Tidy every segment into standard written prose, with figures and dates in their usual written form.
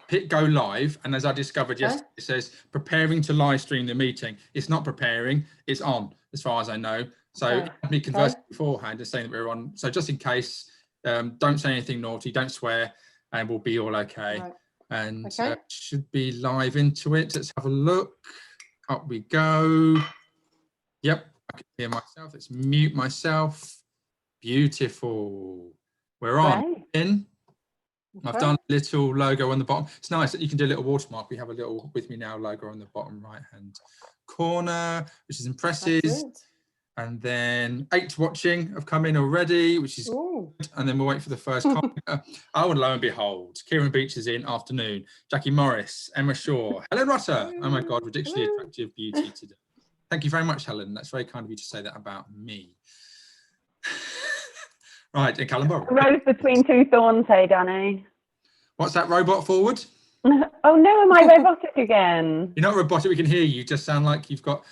hit go live, and as I discovered yesterday, it says preparing to live stream the meeting. It's not preparing, it's on, as far as I know. So me conversing beforehand and saying that we're on. So just in case, don't say anything naughty, don't swear, and we'll be all okay. Right. And should be live into it. Let's have a look. Up we go. Yep, I can hear myself. Let's mute myself. Beautiful. We're on. In. I've done a little logo on the bottom. It's nice that you can do a little watermark. We have a little With Me Now logo on the bottom right hand corner, which is impressive. And then 8 watching have come in already, which is good. And then we'll wait for the first comment. Oh, and lo and behold, Kieran Beach is in. Afternoon. Jackie Morris, Emma Shaw, Helen Rutter. Oh my God, ridiculously attractive beauty today. Thank you very much, Helen. That's very kind of you to say that about me. Right, and Callum Borrow. Rose between two thorns, hey, Danny. What's that, robot forward? Oh no, am I robotic again? You're not robotic, we can hear you. You just sound like you've got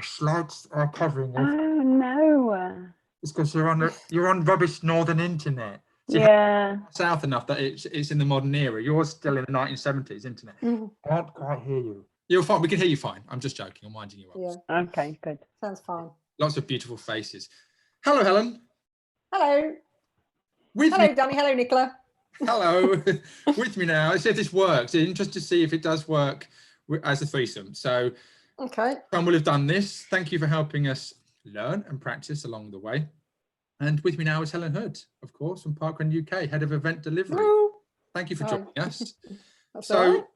slides covering you. Oh no. It's because you're on rubbish northern internet. So yeah. South enough that it's in the modern era. You're still in the 1970s internet. I can't quite hear you. You're fine, we can hear you fine. I'm just joking, I'm winding you up. Yeah. Okay, good. Sounds fine. Lots of beautiful faces. Hello, Helen. Hello. Hello, Danny. Hello, Nicola. Hello. With me now. Let's see if this works. It's interesting to see if it does work as a threesome. So, Fran will have done this. Thank you for helping us learn and practice along the way. And with me now is Helen Hood, of course, from Parkrun UK, Head of Event Delivery. Woo. Thank you for joining us. So,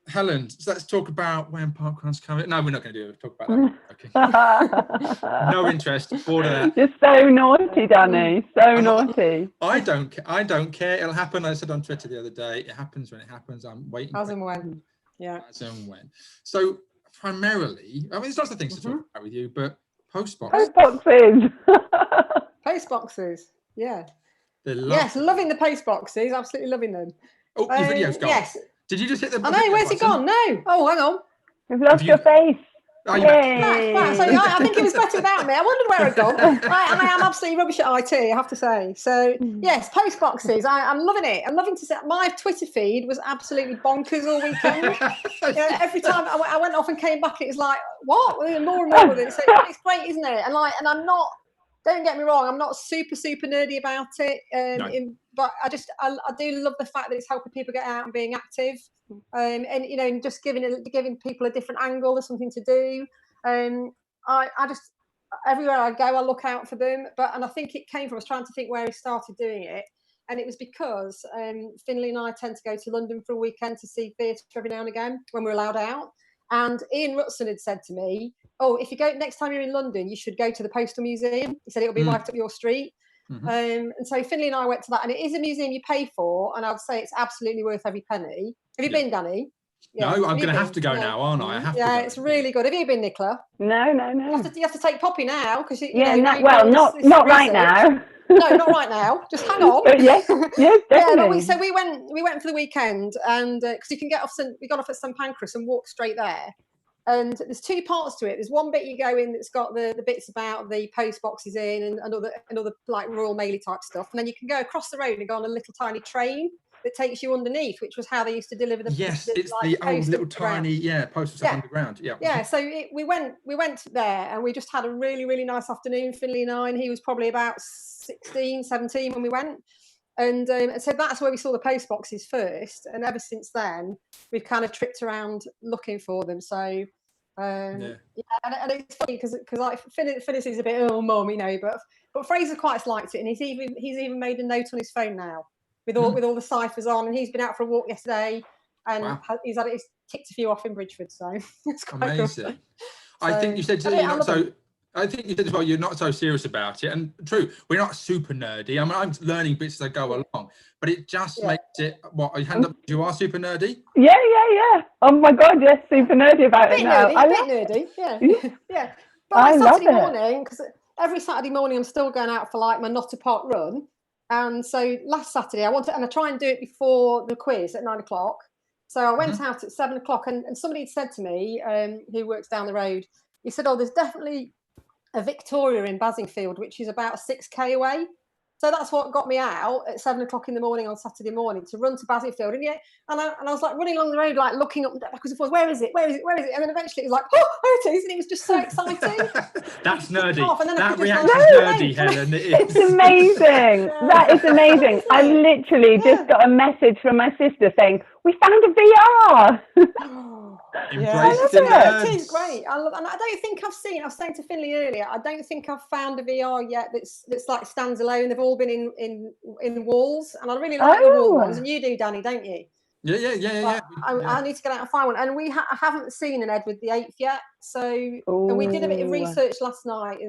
Helen, let's talk about when Parkrun's coming. No, we're not going to do it. Talk about that. Okay. No interest. Order. You're so naughty, Danny. So naughty. I don't care. It'll happen. I said on Twitter the other day. It happens when it happens. I'm waiting. As and when. Yeah. As and when. So primarily, I mean, there's lots of things to talk about with you, but post boxes. Post boxes. Yeah. Yes, loving the post boxes. Absolutely loving them. Oh, your video's gone. Yes. Did you just hit the I know, where's it gone? No. Oh, hang on. You've lost your face. Oh, right, so I think it was better without me. I wondered where I'd gone. I am absolutely rubbish at IT, I have to say. So, yes, post boxes. I'm loving it. I'm loving to say my Twitter feed was absolutely bonkers all weekend. Every time I went off and came back, it was like, what? More and more with it. So it's great, isn't it? And I'm not, don't get me wrong, I'm not super nerdy about it. No. But I do love the fact that it's helping people get out and being active, and just giving people a different angle. There's something to do. I just everywhere I go, I look out for them. And I think it came from, I was trying to think where he started doing it, and it was because Finley and I tend to go to London for a weekend to see theatre every now and again when we're allowed out. And Ian Rutson had said to me, "Oh, if you go next time you're in London, you should go to the Postal Museum." He said it'll be right up your street. And so Finley and I went to that, and it is a museum you pay for, and I'd say it's absolutely worth every penny. Have you been, Danny? Yeah. No, I'm going to have to go now, aren't I? I have to go. It's really good. Have you been, Nicola? No. You have to take Poppy now because not right now. No, not right now. Just hang on. Yes, definitely. So we went for the weekend, and because you can we got off at St Pancras and walk straight there. And there's 2 parts to it. There's one bit you go in that's got the bits about the post boxes in and other like Royal Maily type stuff. And then you can go across the road and go on a little tiny train that takes you underneath, which was how they used to deliver the it's the old little tiny postal stuff underground. Yeah. So we went there and we just had a really, really nice afternoon, Finley and I, and he was probably about 16, 17 when we went. And so that's where we saw the post boxes first, and ever since then we've kind of tripped around looking for them. So and it's funny because like Phyllis is a bit mum, but Fraser quite liked it, and he's even made a note on his phone now with all the ciphers on, and he's been out for a walk yesterday, and he's ticked a few off in Bridgeford, so it's quite amazing. Good. I think you said I think you said as well, you're not so serious about it. And true, we're not super nerdy. I mean, I'm learning bits as I go along, but it just makes it, you are super nerdy? Yeah. Oh my God, yes, super nerdy about it now. A bit nerdy, yeah. But I Saturday morning, because every Saturday morning I'm still going out for like my Not Apart run. And so last Saturday I try and do it before the quiz at 9 o'clock. So I went out at 7 o'clock and somebody had said to me, who works down the road, he said, "Oh, there's definitely a Victoria in Basingfield, which is about 6k away. So that's what got me out at 7 o'clock in the morning on Saturday morning to run to Basingfield. And I was like running along the road, like looking up backwards and forwards. Where is it? Where is it? Where is it? And then eventually it was like, oh, there it is. And it was just so exciting. That's nerdy. And That then reaction's nerdy, Helen. It's amazing. That is amazing. I literally just got a message from my sister saying, we found a VR. Embrace the nerds. It is great. And I don't think I've seen. I was saying to Finley earlier, I don't think I've found a VR yet that's like stands alone. They've all been in walls, and I really like the wall ones. And you do, Danny, don't you? Yeah. I need to get out and find one. And I haven't seen an Edward VIII yet. So and we did a bit of research last night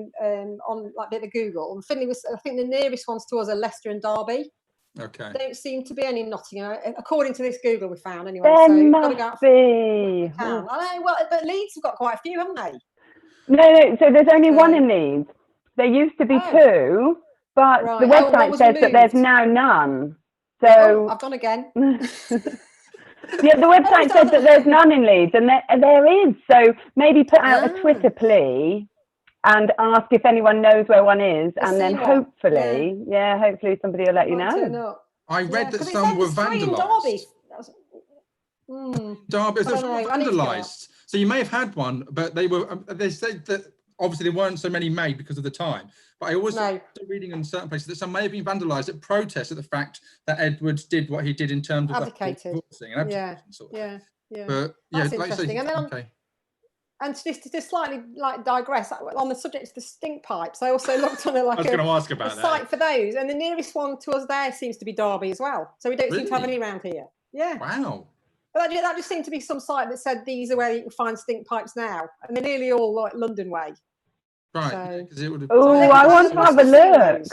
on like a bit of Google. And Finley I think the nearest ones to us are Leicester and Derby. Okay. Don't seem to be any in Nottingham, according to this Google we found anyway. There must be. I know, well, but Leeds have got quite a few, haven't they? No. So there's only one in Leeds. There used to be two, but the website says that there's now none. So I've gone again. Yeah, the website says that there's none in Leeds, and there is. So maybe put out a Twitter plea and ask if anyone knows where one is, and then hopefully, hopefully somebody will let you know. I read that some were vandalised. Derby was vandalised. So you may have had one, but they were. They said that obviously there weren't so many made because of the time. But I always reading in certain places that some may have been vandalised at protest at the fact that Edward did what he did in terms of abdicated. Yeah. But that's interesting. And then and to slightly like digress on the subject of the stink pipes, I also looked on a site for those, and the nearest one to us there seems to be Derby as well. So we don't seem to have any around here. Yeah. Wow. But that just seemed to be some site that said these are where you can find stink pipes now, and they're nearly all like London way. Right. So, I want to have a look.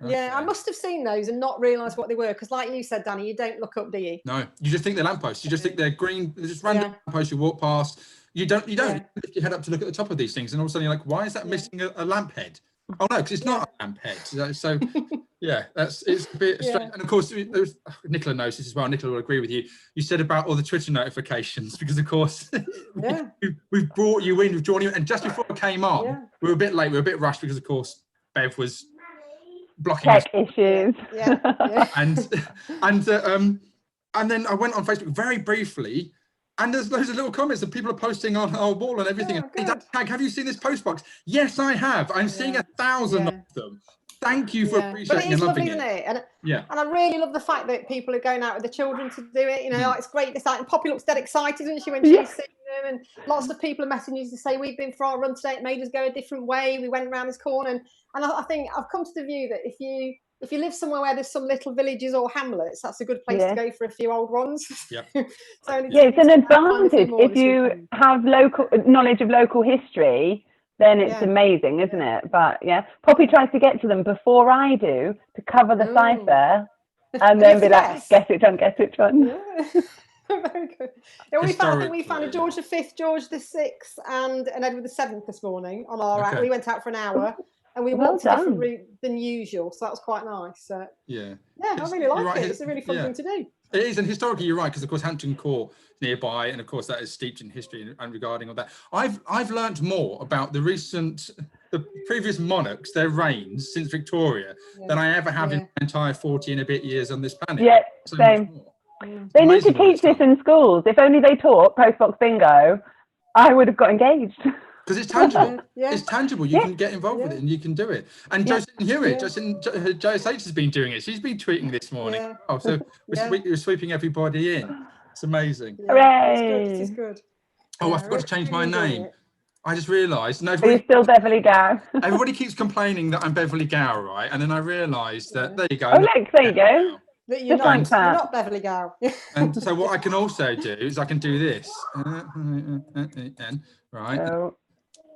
Yeah, I must have seen those and not realised what they were, because like you said, Danny, you don't look up, do you? No, you just think they're lampposts. You just think they're green, they're just random lampposts you walk past. You don't lift your head up to look at the top of these things, and all of a sudden you're like, why is that missing a lamp head? Oh no, because it's not a lamp head. So it's a bit strange. And of course, Nicola knows this as well. Nicola will agree with you. You said about all the Twitter notifications, because of course we've brought you in, we've drawn you in, and just before it came on, we were a bit late, we were a bit rushed because of course Bev was blocking tech issues. And then I went on Facebook very briefly. And there's loads of little comments that people are posting on our wall and everything. Tag, have you seen this post box? Yes, I have. I'm seeing 1,000 of them. Thank you for appreciating and loving it. Isn't it? And I really love the fact that people are going out with the children to do it. You know, like, it's great. It's like, and Poppy looks dead excited, isn't she, when she's seeing them? And lots of people are messaging us to say, we've been for our run today. It made us go a different way. We went around this corner. And I think I've come to the view that if you live somewhere where there's some little villages or hamlets, that's a good place to go for a few old runs. It's an advantage if you have local knowledge of local history. Then it's amazing, isn't it? But Poppy tries to get to them before I do to cover the cipher, and then be like, "Guess which one? Guess which one?" Very good. Yeah, we found a George V, George VI, and an Edward VII this morning on our route. We went out for an hour. And we walked a different route than usual, so that was quite nice. I really like it. It's a really fun thing to do. It is, and historically you're right, because of course Hampton Court is nearby, and of course that is steeped in history and regarding all that. I've learnt more about the previous monarchs, their reigns since Victoria, than I ever have in my entire 40 and a bit years on this planet. Yeah, same. They need to teach this in schools. If only they taught postbox bingo, I would have got engaged. Because it's tangible. It's tangible. You can get involved with it and you can do it. And Josephine Hewitt, JSH has been doing it. She's been tweeting this morning. Oh, so we're sweeping everybody in. It's amazing. Hooray! It's good. Oh, I forgot to change my name. I just realised. No, you're still Beverly Gow. Everybody keeps complaining that I'm Beverly Gow, right? And then I realised that there you go. Oh, look, there you go. That you're not Beverly Gow. And so what I can also do is I can do this. Right.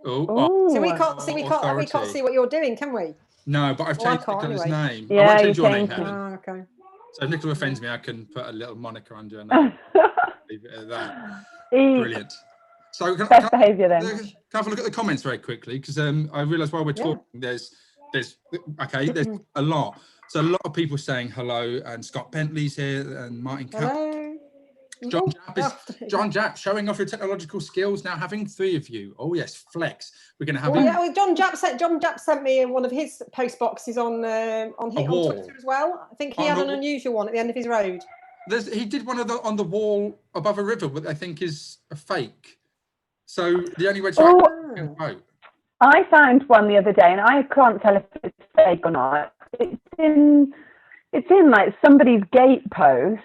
So we can't see what you're doing, can we? No, but I've changed Nicola's name. Yeah, I won't change your name, Helen. Okay. So if Nicola offends me, I can put a little moniker under her name. Leave it at that. Brilliant. So best behaviour then. Can I have a look at the comments very quickly? Because I realise while we're talking, there's a lot. So a lot of people saying hello, and Scott Bentley's here, and Martin Cap. John Japp showing off your technological skills, now having 3 of you. Oh yes, flex. We're going to have John Japp sent me one of his post boxes on Twitter as well. I think he had an unusual one at the end of his road. He did one on the wall above a river, what I think is a fake. So the only way to vote. I found one the other day, and I can't tell if it's fake or not. It's in like somebody's gate post,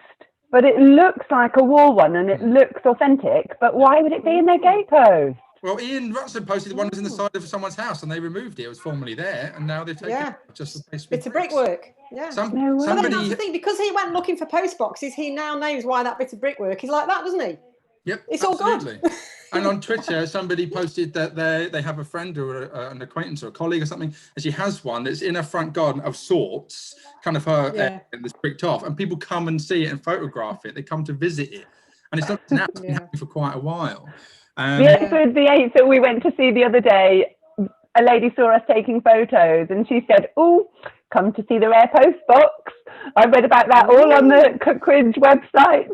but it looks like a wall one, and it looks authentic. But why would it be in their gate post? Well, Ian Rutson posted the one that was in the side of someone's house, and they removed it. It was formerly there, and now they've taken it just for bit of brickwork. Yeah. Somebody, that's the thing, because he went looking for post boxes, he now knows why that bit of brickwork is like that, doesn't he? Yep, it's absolutely. all good. And on Twitter, somebody posted that they have a friend or an acquaintance or a colleague or something, and she has one that's in a front garden of sorts, kind of her that's bricked off, and people come and see it and photograph it. They come to visit it, and it's not been happening for quite a while. The 8th that we went to see the other day, a lady saw us taking photos, and she said, "Oh, come to see the rare post box." I read about that all on the Cookridge website.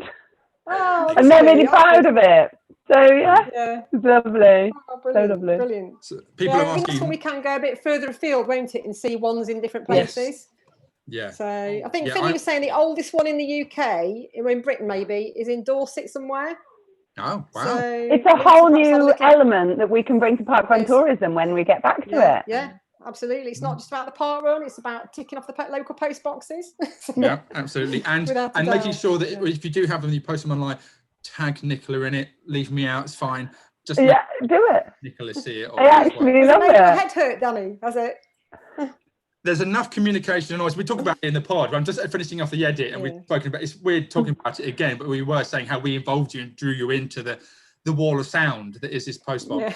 Oh, and they're really proud of it. So it's lovely. Oh, brilliant, so lovely. Brilliant. So people are asking. That's when we can go a bit further afield, won't it, and see ones in different places. Yeah. So I think Finley was saying the oldest one in the UK, or in Britain maybe, is in Dorset somewhere. Oh wow! So it's a whole new element that we can bring to Parkrun tourism when we get back to it. Yeah. Absolutely, it's not just about the park run; it's about ticking off the local post boxes. Yeah, absolutely, and making sure that if you do have them, you post them online. Tag Nicola in it. Leave me out. It's fine. Just do it. Nicola see it. I actually love it. Your head hurt, Danny? Has it? There's enough communication and noise. We talk about it in the pod. I'm just finishing off the edit, and we've spoken about. It's weird talking about it again, but we were saying how we involved you and drew you into the wall of sound that is this post box,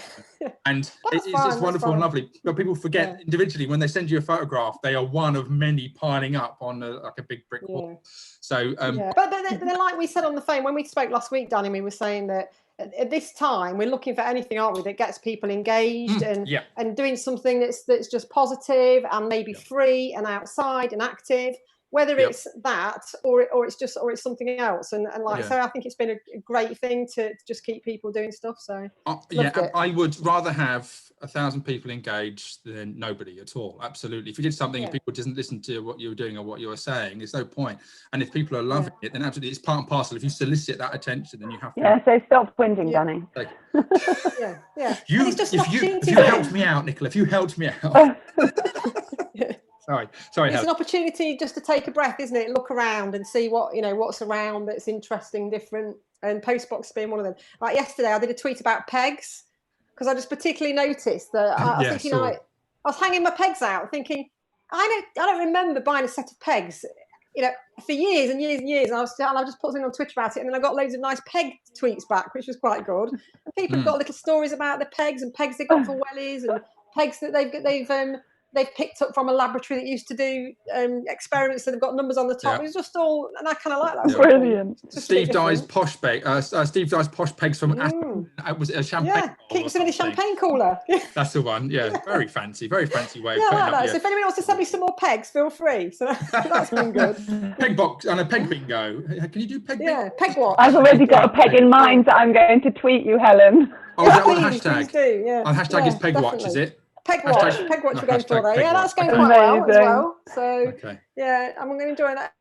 and it's wonderful and lovely. But people forget individually when they send you a photograph, they are one of many piling up on like a big brick wall. So, but then, like we said on the phone when we spoke last week, Danny, we were saying that at this time we're looking for anything, aren't we, that gets people engaged and doing something that's just positive and maybe free and outside and active. Whether it's that or it's something else, and so I think it's been a great thing to just keep people doing stuff. So I would rather have 1,000 people engaged than nobody at all. Absolutely. If you did something and people didn't listen to what you were doing or what you were saying, there's no point. And if people are loving it, then absolutely it's part and parcel. If you solicit that attention, then you have to. Yeah. So stop whinging, Danny. If you helped me out, Nicola. If you helped me out. Sorry. It's an opportunity just to take a breath, isn't it? Look around and see what's around that's interesting, different, and postbox being one of them. Like yesterday, I did a tweet about pegs because I just particularly noticed that I was thinking, I was hanging my pegs out, thinking, I don't remember buying a set of pegs, for years and years and years. And I just put something on Twitter about it, and then I got loads of nice peg tweets back, which was quite good. And people have got little stories about the pegs and pegs they got for wellies and pegs that they've picked up from a laboratory that used to do experiments that have got numbers on the top. It was just all, and I kind of like that. Brilliant. Steve Dye's posh pegs from Aston. It was a champagne. Yeah, keep them in a champagne cooler. That's the one. Yeah, very fancy way. Of putting up. So if anyone wants to send me some more pegs, feel free. So that's been good. Peg box and a peg bingo. Can you do peg bingo? Yeah, peg watch. I've already got a peg in mind that I'm going to tweet you, Helen. Oh, is that what the hashtag? Please do, The hashtag is peg watch, is it? Peg watch we're going for there. Yeah, that's going quite well as well. So I'm going to enjoy that.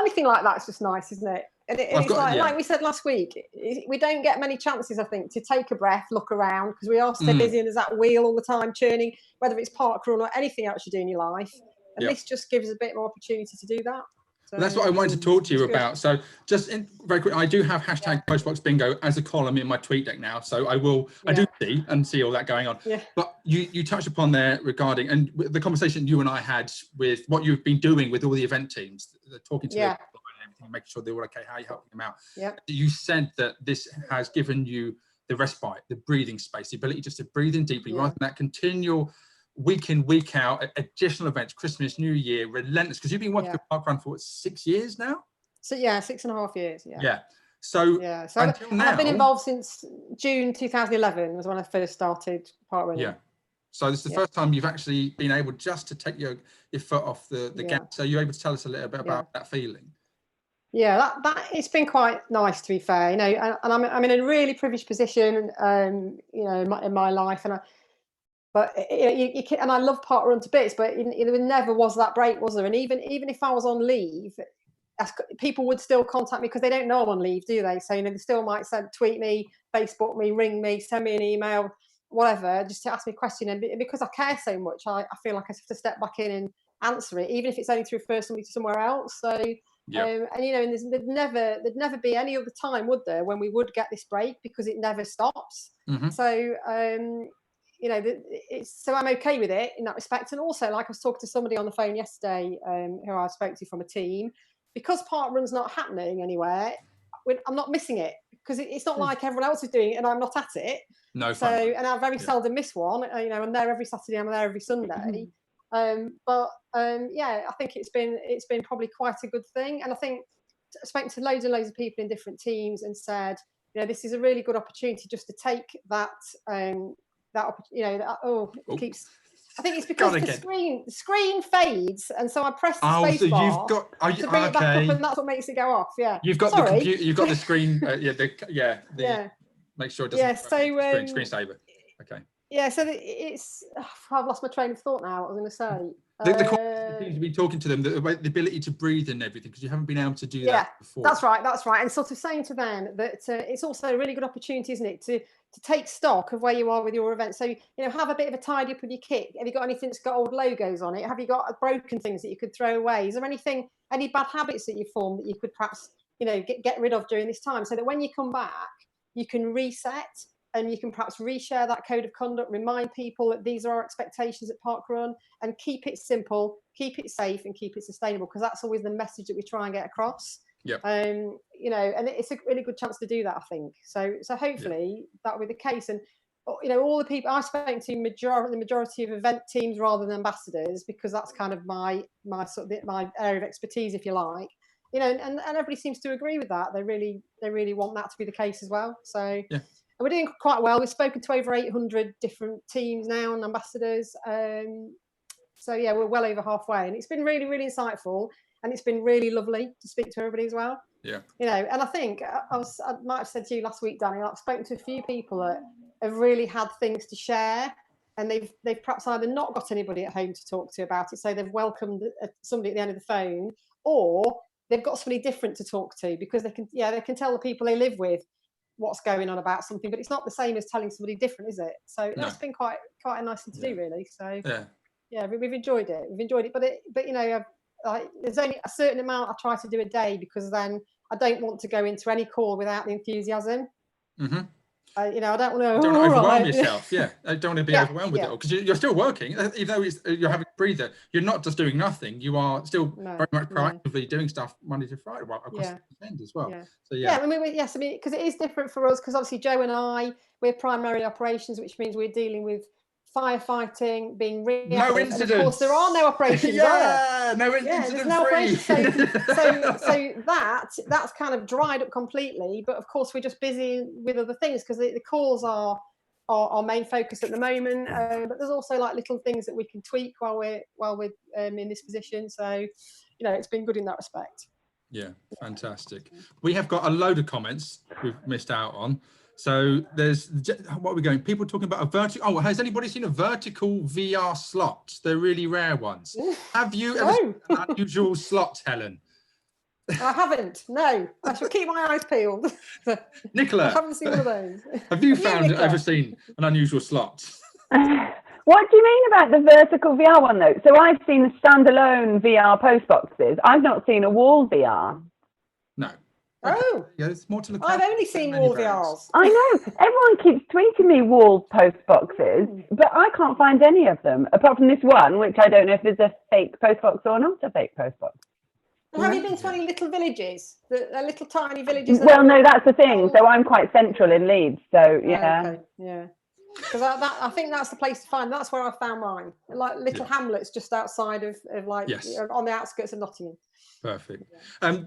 Anything like that's just nice, isn't it? And it's like we said last week, we don't get many chances, I think, to take a breath, look around, because we are so busy and there's that wheel all the time churning, whether it's parkrun or anything else you do in your life. And this just gives us a bit more opportunity to do that. So that's what I wanted to talk to you about. So just very quick, I do have hashtag postbox bingo as a column in my tweet deck now. So I do see all that going on. Yeah. But you touched upon there regarding, and the conversation you and I had with what you've been doing with all the event teams, talking to them and everything, making sure they're all okay, how you helping them out. Yeah. You said that this has given you the respite, the breathing space, the ability just to breathe in deeply rather than that continual week in, week out, additional events, Christmas, New Year, relentless, because you've been working with Parkrun for 6 years now? So 6.5 years, So I've been involved since June 2011 was when I first started parkrunning. Yeah. So this is the first time you've actually been able just to take your foot off the gas. So you're able to tell us a little bit about that feeling? Yeah, that it's been quite nice, to be fair. You know, and I'm in a really privileged position, you know, in my life, and I love Parkrun to bits, but there never was that break, was there? And even if I was on leave, people would still contact me because they don't know I'm on leave, do they? So, you know, they still might tweet me, Facebook me, ring me, send me an email, whatever, just to ask me a question. And because I care so much, I feel like I have to step back in and answer it, even if it's only to refer somebody to somewhere else. So, and you know, and there'd never be any other time, would there, when we would get this break, because it never stops. So, you know, so I'm okay with it in that respect. And also, like, I was talking to somebody on the phone yesterday, who I spoke to from a team, because Parkrun's not happening anywhere. I'm not missing it, because it's not like everyone else is doing it and I'm not at it. No. So, and I very seldom miss one. You know, I'm there every Saturday, I'm there every Sunday. But yeah, I think it's been probably quite a good thing. And I think I spoke to loads and loads of people in different teams and said, you know, this is a really good opportunity just to take that you know, it keeps. I think it's because the screen fades, and so I press the space bar to bring it back up, and that's what makes it go off. Yeah, you've got the computer, you've got the screen. Make sure it doesn't. So screensaver. Okay. Yeah, so I've lost my train of thought now. What I was going to say. The things you've been talking to them, the ability to breathe and everything, because you haven't been able to do that before. That's right. And sort of saying to them that it's also a really good opportunity, isn't it, to take stock of where you are with your event. So, you know, have a bit of a tidy up with your kit. Have you got anything that's got old logos on it? Have you got broken things that you could throw away? Is there any bad habits that you formed that you could perhaps, you know, get rid of during this time, so that when you come back, you can reset and you can perhaps reshare that code of conduct, remind people that these are our expectations at Parkrun, and keep it simple, keep it safe, and keep it sustainable, because that's always the message that we try and get across. Yeah. You know, and it's a really good chance to do that, I think. So hopefully that will be the case. And you know, all the people I've spoken to, the majority of event teams rather than ambassadors, because that's kind of my sort of my area of expertise, if you like. You know, and everybody seems to agree with that. They really want that to be the case as well. So. Yeah. And we're doing quite well. We've spoken to over 800 different teams now and ambassadors. So yeah, we're well over halfway, and it's been really, really insightful, and it's been really lovely to speak to everybody as well. Yeah. You know, and I think I might have said to you last week, Danny, I've spoken to a few people that have really had things to share, and they've perhaps either not got anybody at home to talk to about it, so they've welcomed somebody at the end of the phone, or they've got somebody different to talk to, because they can tell the people they live with what's going on about something, but it's not the same as telling somebody different, is it? So that's been quite a nice thing to do, really. So we've enjoyed it. But you know, there's only a certain amount I try to do a day, because then I don't want to go into any call without the enthusiasm. You know, I don't want to overwhelm yourself. Yeah, I don't want to be overwhelmed with it, because you're still working, even though you're having a breather. You're not just doing nothing. You are still very much proactively doing stuff Monday to Friday, across the weekend as well. So I mean, because it is different for us, because obviously Joe and we're primarily operations, which means we're dealing with firefighting, being reactive. No incidents. And of course, there are no operations. No incidents. There's no operations. So that's kind of dried up completely. But of course, we're just busy with other things, because the calls are our main focus at the moment. But there's also like little things that we can tweak while we're in this position. So, you know, it's been good in that respect. Yeah, fantastic. We have got a load of comments we've missed out on. So there's, what are we going? People talking about a vertical. Oh, has anybody seen a vertical VR slot? They're really rare ones. Have you ever seen an unusual slot, Helen? I haven't. No, I shall keep my eyes peeled. Nicola, I haven't seen one of those. Have you ever seen an unusual slot? What do you mean about the vertical VR one, though? So I've seen the standalone VR post boxes. I've not seen a wall VR. No. Oh, yeah, it's more to look. I've only seen wall VRs. I know. Everyone keeps tweeting me wall post boxes, but I can't find any of them, apart from this one, which I don't know if there's a fake post box or not a fake post box. Well, have you been to any little villages? The little tiny villages? Well, no, that's the thing. So I'm quite central in Leeds. So, yeah. Okay. Yeah. Because I think that's the place to find. That's where I found mine. Like little hamlets just outside of like on the outskirts of Nottingham. Perfect.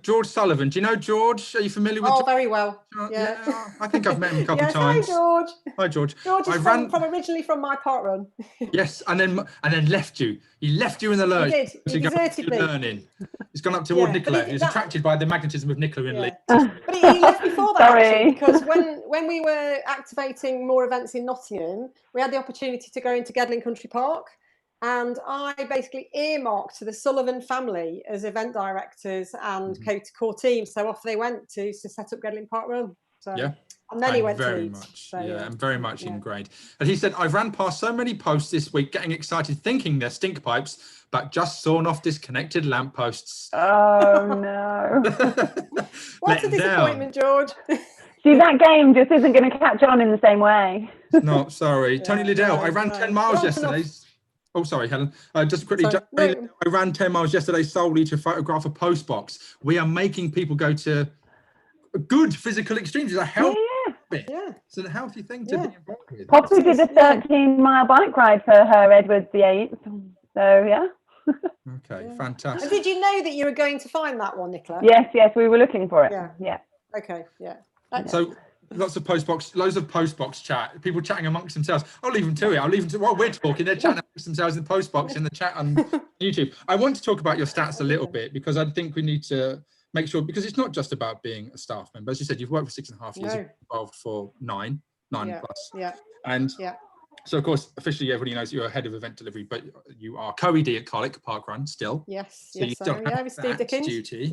George Sullivan. Do you know George? Are you familiar with? Oh, George? very well. Yeah. I think I've met him a couple of times. Hi, George. Hi, George. George is from originally from my Parkrun. Yes, and then left you. He left you in the lurch. He did. He deserted me. Learning. He's gone up toward Nicola. He was attracted by the magnetism of Nicola in Leeds. But he left before that, actually, because when we were activating more events in Nottingham, we had the opportunity to go into Gedling Country Park. And I basically earmarked to the Sullivan family as event directors and core teams. So off they went to set up Gedling Parkrun. So, and then he went to Leeds. I'm very much ingrained. And he said, I've ran past so many posts this week, getting excited, thinking they're stink pipes, but just sawn off disconnected lampposts. Oh, no. What a disappointment, George. See, that game just isn't going to catch on in the same way. No, sorry. Tony Liddell, I ran 10 miles yesterday. Oh, sorry, Helen. Just quickly, I ran 10 miles yesterday solely to photograph a post box. We are making people go to good physical extremes. It's a healthy It's a healthy thing to be involved with. Poppy did a 13-mile bike ride for her Edward VIII. So, yeah. Okay, fantastic. And did you know that you were going to find that one, Nicola? Yes, we were looking for it. Yeah. Okay, So lots of loads of post box chat, people chatting amongst themselves. I'll leave them to it. I'll leave them to while we're talking. They're chatting amongst themselves in the post box in the chat on YouTube. I want to talk about your stats a little bit because I think we need to make sure, because it's not just about being a staff member. As you said, you've worked for 6.5 years, you've been involved for nine plus. And so, of course, officially everybody knows you're head of event delivery, but you are co-ED at Parkrun still. Yes, so you still have with Steve Dickens. Duty.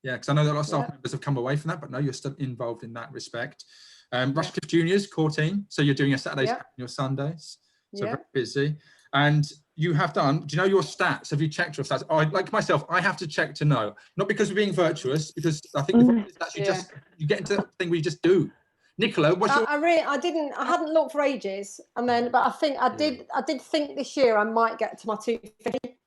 Yeah, because I know that a lot of staff members have come away from that, but no, you're still involved in that respect. Rushcliffe Juniors core team, so you're doing your Saturdays and your Sundays, so very busy. And you have done, do you know your stats? Have you checked your stats? Like myself, I have to check to know, not because we're being virtuous, because I think stats you get into that thing where you just do. Nicola, what's your... I hadn't looked for ages, but I think I did think this year I might get to my 250.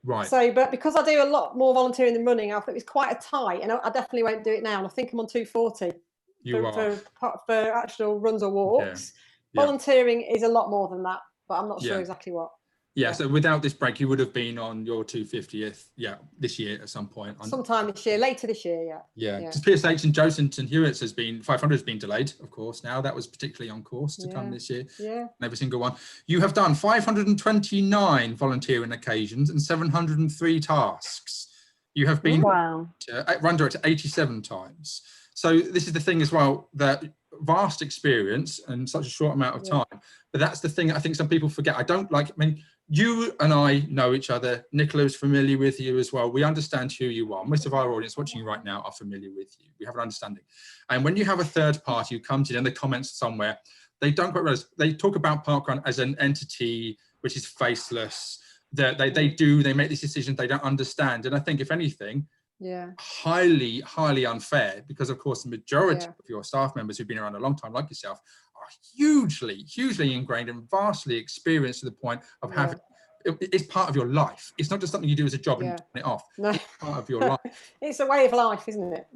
Right. So, but because I do a lot more volunteering than running, I thought it was quite a tight, and I definitely won't do it now. And I think I'm on 240 for actual runs or walks. Volunteering is a lot more than that, but I'm not sure exactly what. So without this break, you would have been on your 250th, this year at some point. Sometime this year, later this year, Because PSH and Joseph and Hewitt's 500 has been delayed, of course. Now that was particularly on course to come this year. Every single one. You have done 529 volunteering occasions and 703 tasks. You have been run director 87 times. So this is the thing as well, that vast experience and such a short amount of time. But that's the thing I think some people forget. You and I know each other. Nicola is familiar with you as well. We understand who you are. Most of our audience watching you right now are familiar with you. We have an understanding. And when you have a third party who comes in the comments somewhere, they don't quite realize, they talk about Parkrun as an entity which is faceless. They make these decisions they don't understand. And I think if anything, highly unfair, because of course the majority of your staff members who've been around a long time like yourself are hugely ingrained and vastly experienced to the point of having it's part of your life. It's not just something you do as a job and turn it off. No. It's part of your life. It's a way of life, isn't it?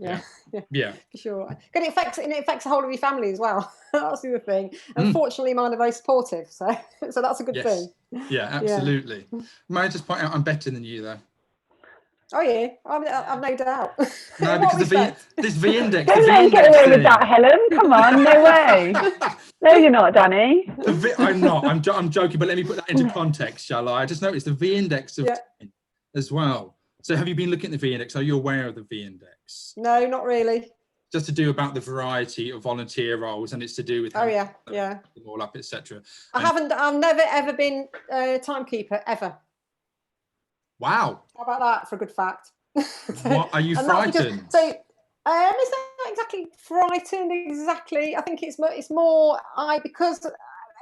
Yeah, for sure. And it affects the whole of your family as well. That's the other thing. Unfortunately, mine are very supportive, so that's a good thing. Yeah, absolutely. May I just point out I'm better than you though? Oh yeah, I've no doubt. No, because this V index. Don't let him get away with that, Helen. Come on, no way. No, you're not, Danny. I'm not. I'm joking, but let me put that into context, shall I? I just noticed the V index of 10 as well. So have you been looking at the V index? Are you aware of the V index? No, not really. Just to do about the variety of volunteer roles, and it's to do with all up, etc. I've never ever been a timekeeper ever. Wow. How about that for a good fact? What, are you frightened? It's not exactly frightened exactly. I think it's more because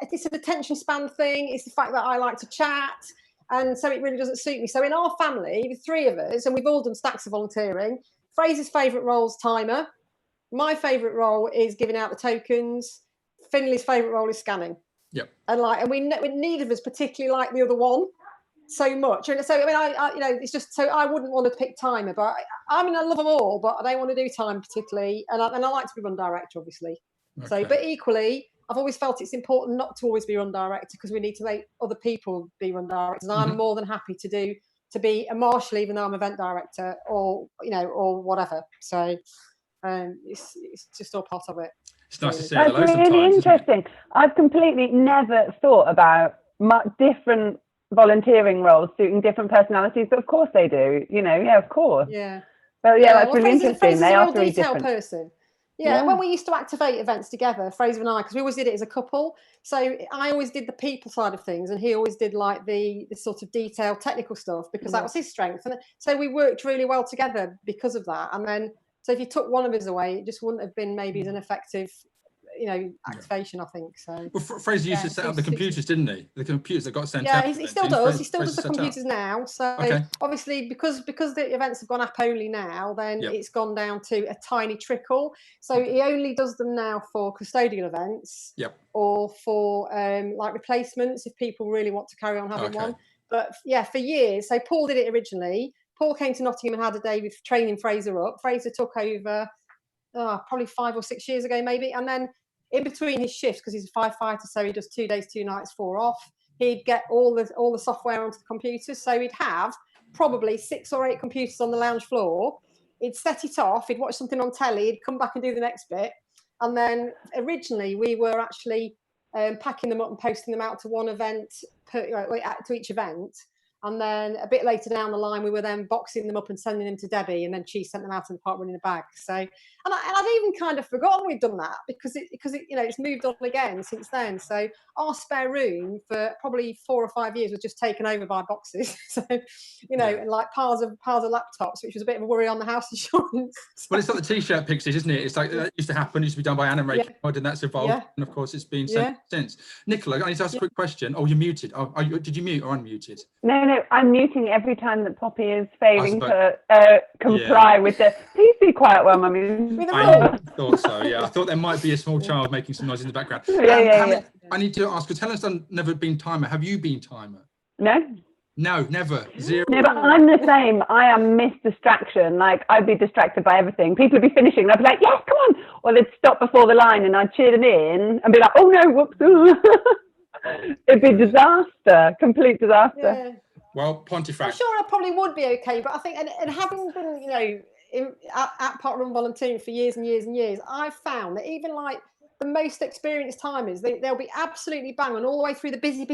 it's an attention span thing. It's the fact that I like to chat, and so it really doesn't suit me. So in our family, the three of us, and we've all done stacks of volunteering. Fraser's favourite role is timer. My favourite role is giving out the tokens. Finley's favourite role is scanning. Yep. And we neither of us particularly like the other one so much, and so I it's just so I wouldn't want to pick timer, but I love them all, but I don't want to do time particularly, and I like to be run director, obviously. Okay. So, but equally, I've always felt it's important not to always be run director, because we need to make other people be run directors. And I'm more than happy to be a marshal, even though I'm event director, or or whatever. So it's just all part of it. It's nice to see That's really interesting. I've completely never thought about different volunteering roles suiting different personalities, but of course they do. Of course. Yeah. But that's really interesting. Fraser's they a are real three detail different person. Yeah, when we used to activate events together, Fraser and I, because we always did it as a couple. So I always did the people side of things, and he always did like the sort of detailed technical stuff, because that was his strength. And so we worked really well together because of that. And then, so if you took one of us away, it just wouldn't have been maybe as an effective, activation, I think. So well, Fraser used to set up the computers, didn't he? The computers that got sent out. Yeah, he still does. He still does the computers now. So obviously, because the events have gone app only now, then it's gone down to a tiny trickle. So he only does them now for custodial events, or for like replacements if people really want to carry on having one. But yeah, for years. So Paul did it originally. Paul came to Nottingham and had a day with training Fraser up. Fraser took over probably 5 or 6 years ago, maybe, and then in between his shifts, because he's a firefighter, so he does 2 days, 2 nights, 4 off. He'd get all the software onto the computers. So he'd have probably 6 or 8 computers on the lounge floor. He'd set it off. He'd watch something on telly. He'd come back and do the next bit. And then originally we were actually packing them up and posting them out to one event to each event. And then a bit later down the line, we were then boxing them up and sending them to Debbie, and then she sent them out in the park running a bag. So, and I'd even kind of forgotten we'd done that, because it's moved on again since then. So our spare room for probably 4 or 5 years was just taken over by boxes. So, and like piles of laptops, which was a bit of a worry on the house insurance. Well, it's like the T-shirt pixies, isn't it? It's like that used to happen, used to be done by Anna Ray, and that's evolved, and of course it's been since. Nicola, I need to ask a quick question. Oh, you're muted. Did you mute or unmuted? No, I'm muting every time that Poppy is failing to comply with the please be quiet while Mummy. I thought so, yeah. I thought there might be a small child making some noise in the background. I need to ask, because Helen's never been timer. Have you been timer? No, never. 0. No, but I'm the same. I am Miss Distraction. Like, I'd be distracted by everything. People would be finishing and I'd be like, yes, come on. Or they'd stop before the line and I'd cheer them in and be like, oh no, whoops. It'd be disaster, complete disaster. Yeah. Well, Pontefract. I'm sure I probably would be okay, but I think, and having been, at Parkrun volunteering for years and years and years, I've found that even like the most experienced timers, they'll be absolutely bang on all the way through the busy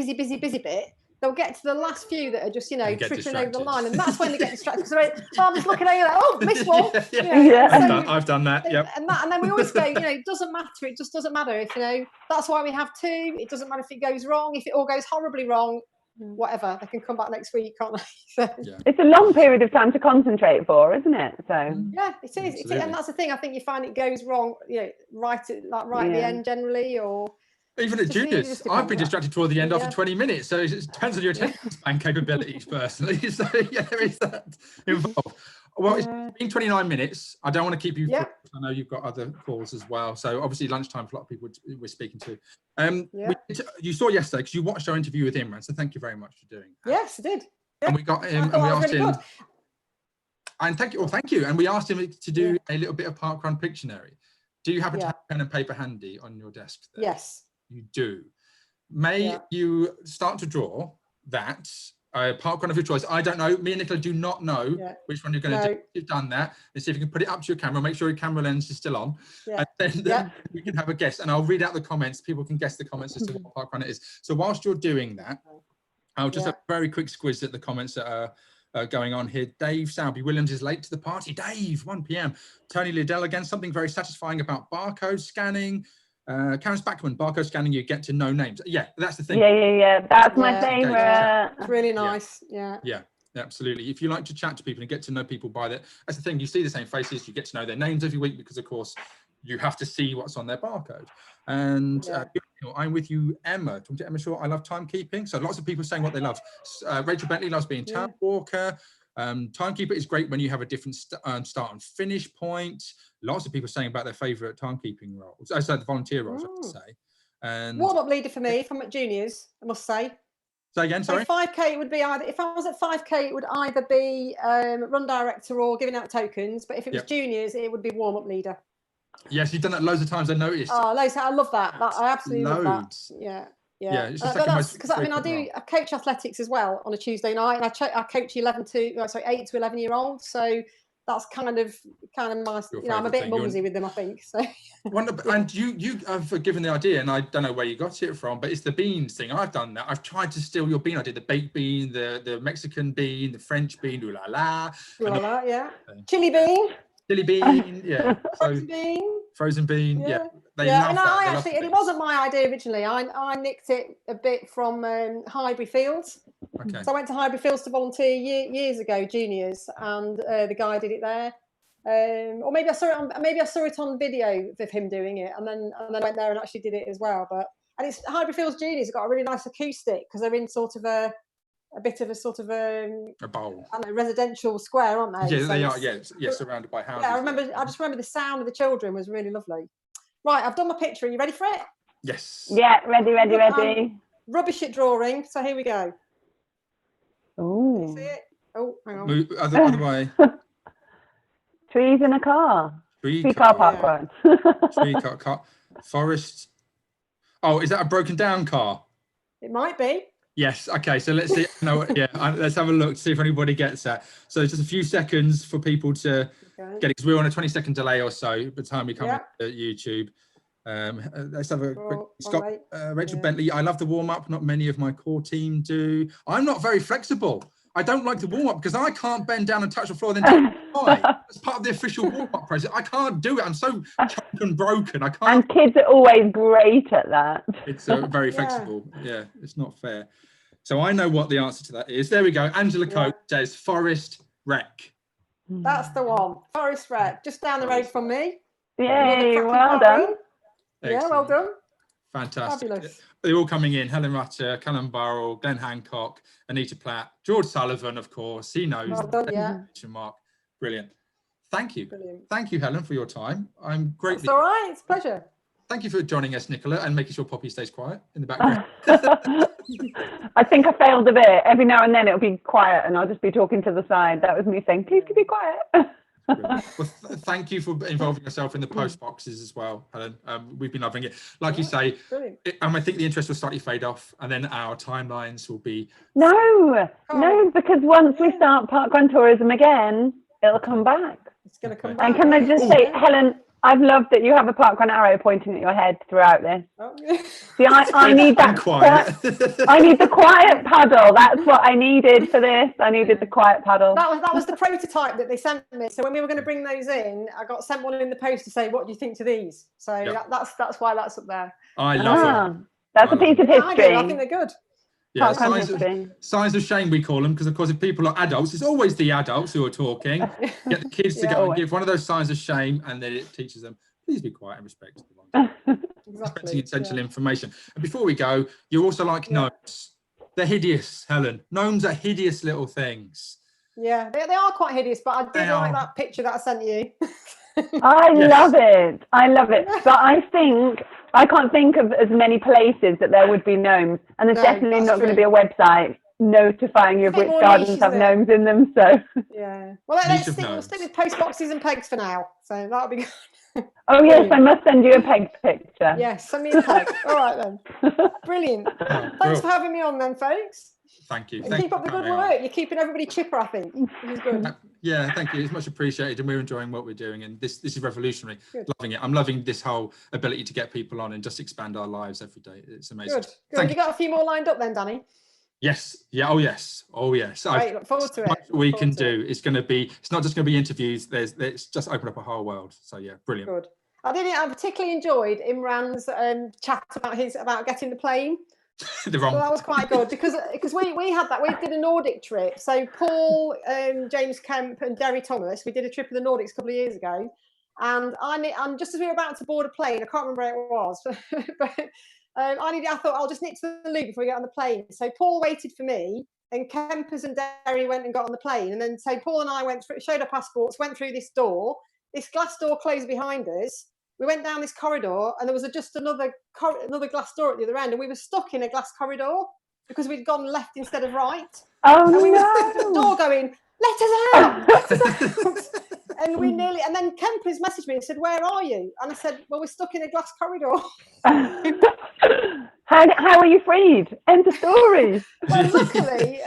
bit. They'll get to the last few that are just, tripping over the line, and that's when they get distracted. So I'm just looking over, like, oh, missed one. I've done that. Yep. And then we always go, it doesn't matter. It just doesn't matter if that's why we have 2. It doesn't matter if it goes wrong. If it all goes horribly wrong, whatever, they can come back next week, can't they? It's a long period of time to concentrate for, isn't it? So yeah, it is. And that's the thing. I think you find it goes wrong, right at the end generally, or. Even at juniors, I've been distracted toward the end after 20 minutes. So it depends on your attention span capabilities, personally. So yeah, there is that involved. Well, it's been 29 minutes. I don't want to keep you. I know you've got other calls as well. So obviously lunchtime for a lot of people we're speaking to. You saw yesterday, because you watched our interview with Imran. So thank you very much for doing that. Yes, I did. Yeah. And we got him, and we asked him. Good. And thank you. Well, thank you. And we asked him to do a little bit of Parkrun Pictionary. Do you have a pen and paper handy on your desk there? Yes. You do. May you start to draw that Parkrun of your choice. I don't know. Me and Nicola do not know which one you're going to do. You've done that. Let's see if you can put it up to your camera. Make sure your camera lens is still on. And then we can have a guess. And I'll read out the comments. People can guess the comments as to what Parkrun it is. So whilst you're doing that, I'll just have a very quick squiz at the comments that are going on here. Dave Salby Williams is late to the party. Dave, 1 p.m. Tony Liddell again. Something very satisfying about barcode scanning. Karen Spackman, barcode scanning, you get to know names. Yeah, that's the thing. Yeah. That's my favourite. It's really nice. Yeah, absolutely. If you like to chat to people and get to know people by that, that's the thing. You see the same faces, you get to know their names every week, because of course you have to see what's on their barcode. And I'm with you, Emma. Talking to Emma Shaw, I love timekeeping. So lots of people saying what they love. Rachel Bentley loves being town walker. Timekeeper is great when you have a different start and finish point. Lots of people saying about their favourite timekeeping roles. I said the volunteer roles, I have to say. And warm-up leader for me, if I'm at juniors, I must say. Say again, sorry? So 5K would be either, if I was at 5K, it would either be run director or giving out tokens. But if it was juniors, it would be warm-up leader. Yes, you've done that loads of times. I noticed. Oh, loads. I love that. I absolutely love that. Yeah. Yeah, it's just like because I mean, I coach athletics as well on a Tuesday night, and I coach 8 to 11-year-olds. So that's kind of my, I'm a bit mumsy with them, I think. So. And you have given the idea, and I don't know where you got it from, but it's the beans thing. I've done that. I've tried to steal your bean. I did the baked bean, the Mexican bean, the French bean, ooh la la. Yeah. Chili bean. Chili bean, yeah. Frozen bean. Frozen bean, yeah. They love and that. It wasn't my idea originally. I nicked it a bit from Highbury Fields. Okay. So I went to Highbury Fields to volunteer years ago, juniors, and the guy did it there. Or maybe I saw it on video of him doing it, and then I went there and actually did it as well. And it's Highbury Fields juniors have got a really nice acoustic because they're in sort of a bit of a sort of a bowl. I don't know, residential square, aren't they? Yeah, they are. Yeah, surrounded by houses. Yeah, I just remember the sound of the children was really lovely. Right, I've done my picture. Are you ready for it? Yes. Yeah, ready. Rubbish at drawing. So here we go. Oh. Can you see it? Oh, hang on. Move other way. Trees in a car. Three-car parkrun. Three-car car. Forest. Oh, is that a broken down car? It might be. Yes. Okay. So let's see. No. Yeah. Let's have a look to see if anybody gets that. So it's just a few seconds for people to get it, because we're on a 20-second delay or so by the time we come to YouTube. Let's have a quick. Scott, Rachel Bentley. I love the warm up. Not many of my core team do. I'm not very flexible. I don't like the warm up because I can't bend down and touch the floor. Then as part of the official warm up process, I can't do it. I'm so chunk and broken. I can't. And kids are always great at that. It's very flexible. Yeah, it's not fair. So I know what the answer to that is. There we go. Angela Coates says Forest Rec. That's the one. Forest Rec, just down the road from me. Yay! Well done. Yeah, well done. Fantastic. Fabulous. They're all coming in. Helen Rutter, Callum Burrell, Glenn Hancock, Anita Platt, George Sullivan, of course. He knows. Well done, yeah. Mark. Brilliant. Thank you. Brilliant. Thank you, Helen, for your time. I'm greatly. It's all right. It's a pleasure. Thank you for joining us, Nicola, and making sure Poppy stays quiet in the background. I think I failed a bit. Every now and then it'll be quiet and I'll just be talking to the side. That was me saying, please keep it quiet. Well, thank you for involving yourself in the post boxes as well, Helen. We've been loving it. Like you say, I think the interest will slightly fade off, and then our timelines will be... No, because once we start Parkrun tourism again, it'll come back. It's going to come back. And can I just say, Helen, I've loved that you have a Parkrun arrow pointing at your head throughout this. Oh, yeah. See, I need that quiet. I need the quiet paddle. That's what I needed for this. I needed the quiet paddle. That was the prototype that they sent me. So when we were going to bring those in, I got sent one in the post to say, what do you think to these? So that's why that's up there. I love them. That's a piece of history. I think they're good. Yeah, signs of shame, we call them, because of course if people are adults, it's always the adults who are talking. Get the kids to go and give one of those signs of shame, and then it teaches them, please be quiet and respect the Exactly. essential information. And before we go, you also like gnomes. They're hideous, Helen. Gnomes are hideous little things. Yeah, they are quite hideous, but I did like that picture that I sent you. I love it. But I can't think of as many places that there would be gnomes, and there's definitely not going to be a website notifying you of which gardens have gnomes in them. So yeah, well, let's stick with post boxes and pegs for now. So that'll be good. Oh yes, I must send you a peg picture. Yes, send me a peg. All right then. Brilliant. Thanks for having me on then, folks. Thank you. Keep up the good work. You're keeping everybody chipper, I think, which is good. Yeah, thank you. It's much appreciated, and we're enjoying what we're doing. And this is revolutionary. Good. Loving it. I'm loving this whole ability to get people on and just expand our lives every day. It's amazing. Good. Have you got a few more lined up then, Danny? Yes. Yeah. Oh yes. Great. Look forward to it. We can do. It's going to be. It's not just going to be interviews. It's just open up a whole world. So yeah, brilliant. Good. I particularly enjoyed Imran's chat about getting the plane. So that was quite good because we had that. We did a Nordic trip. So Paul, James Kemp, and Derry Thomas. We did a trip in the Nordics a couple of years ago, and just as we were about to board a plane, I can't remember where it was, but I thought I'll just nip to the loo before we get on the plane. So Paul waited for me, and Kempers and Derry went and got on the plane, and then so Paul and I showed our passports, went through this door. This glass door closed behind us. We went down this corridor, and there was just another glass door at the other end, and we were stuck in a glass corridor because we'd gone left instead of right. Oh, and we were stuck at the door going, let us out! And we nearly, and then Kemper's messaged me and said, "Where are you?" And I said, "Well, we're stuck in a glass corridor." How are you freed? End of story. Well, luckily,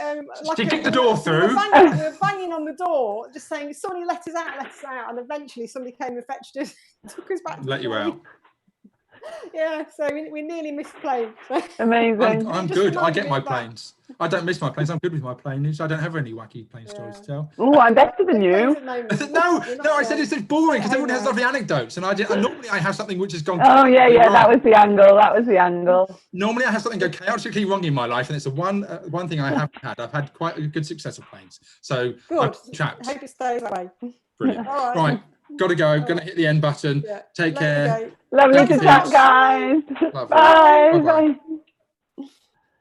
she kicked the door through. We were banging on the door, just saying, "Somebody let us out," and eventually somebody came and fetched us, took us back. Let you out. Yeah, so we nearly missed the plane. Amazing. I'm good. I get my planes. I don't miss my planes. I'm good with my planes. I don't have any wacky plane stories to tell. Oh, I'm better than you. No, I said it's boring because everyone has lovely anecdotes, and normally I have something which has gone. Oh yeah, wrong. That was the angle. Normally I have something go chaotically wrong in my life, and it's the one thing I haven't had. I've had quite a good success of planes. So good. Trapped. I hope it stays that way. Brilliant. All right. Got to go. Going to hit the end button. Yeah. Take care. Lovely to chat, guys. Bye. Bye.